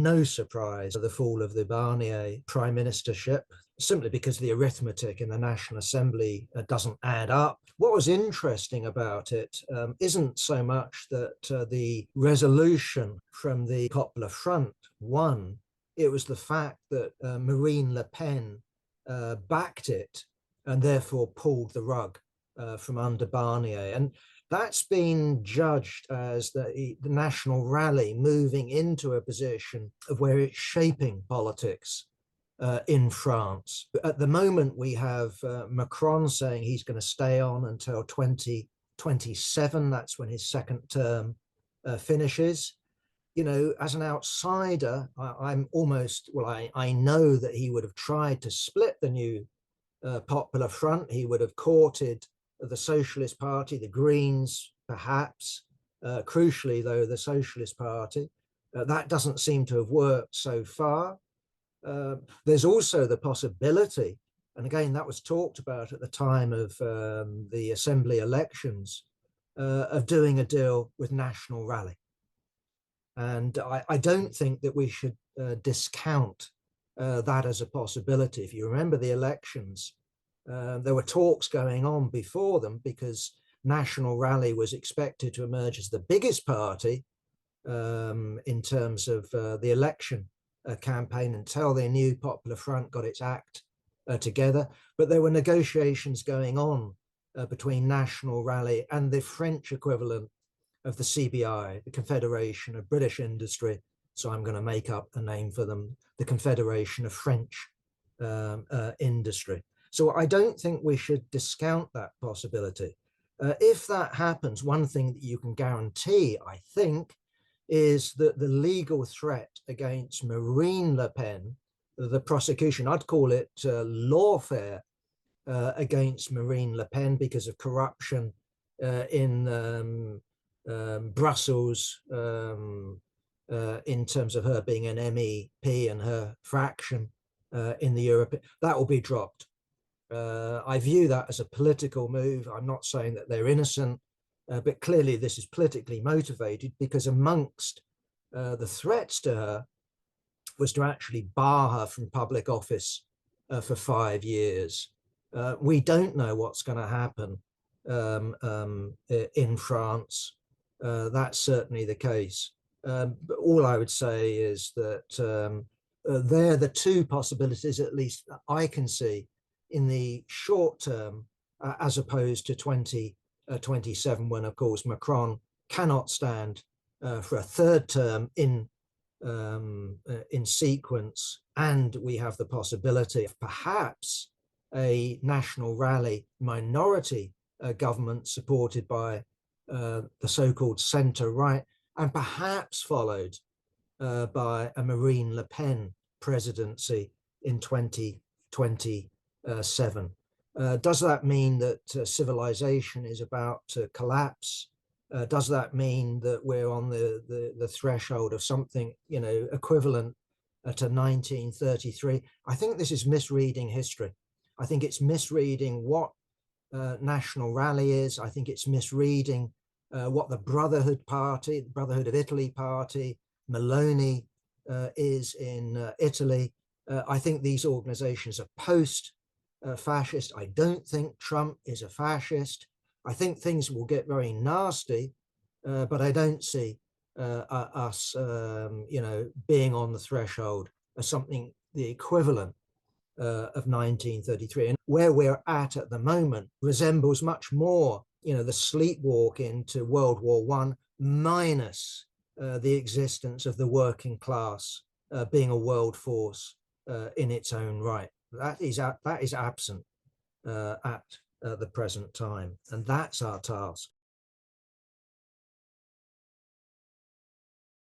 no surprise at the fall of the Barnier prime ministership, simply because the arithmetic in the National Assembly doesn't add up. What was interesting about it isn't so much that the resolution from the Popular Front won. It was the fact that Marine Le Pen backed it and therefore pulled the rug from under Barnier. And that's been judged as the national rally moving into a position of where it's shaping politics in France. At the moment, we have Macron saying he's going to stay on until 2027. That's when his second term finishes. You know, as an outsider, I'm almost, well, I know that he would have tried to split the new Popular Front. He would have courted the Socialist Party, the Greens, perhaps. Crucially, though, the Socialist Party. That doesn't seem to have worked so far. There's also the possibility, and again, that was talked about at the time of the Assembly elections, of doing a deal with National Rally. And I don't think that we should discount that as a possibility. If you remember the elections, there were talks going on before them because National Rally was expected to emerge as the biggest party in terms of the election campaign until the new Popular Front got its act together. But there were negotiations going on between National Rally and the French equivalent of the CBI, the Confederation of British Industry. So I'm going to make up a name for them, the Confederation of French Industry. So I don't think we should discount that possibility. If that happens, one thing that you can guarantee, I think, is that the legal threat against Marine Le Pen, the prosecution, I'd call it lawfare against Marine Le Pen because of corruption in Brussels, in terms of her being an MEP and her fraction in the Europe, that will be dropped. I view that as a political move. I'm not saying that they're innocent, but clearly this is politically motivated because amongst the threats to her was to actually bar her from public office for 5 years. We don't know what's going to happen in France. That's certainly the case. But all I would say is that they're the two possibilities, at least I can see, in the short term, as opposed to 2027, when, of course, Macron cannot stand for a third term in sequence, and we have the possibility of perhaps a National Rally minority government supported by the so-called centre-right, and perhaps followed by a Marine Le Pen presidency in 2027. Does that mean that civilization is about to collapse? Does that mean that we're on the threshold of something, you know, equivalent to 1933? I think this is misreading history. I think it's misreading what National Rally is. I think it's misreading what the Brotherhood Party, the Brotherhood of Italy Party, Meloni is in Italy. I think these organizations are post-fascist. I don't think Trump is a fascist. I think things will get very nasty, but I don't see us, you know, being on the threshold of something the equivalent of 1933. And where we're at the moment resembles much more, you know, the sleepwalk into World War I, minus the existence of the working class being a world force in its own right. That is absent at the present time, and that's our task.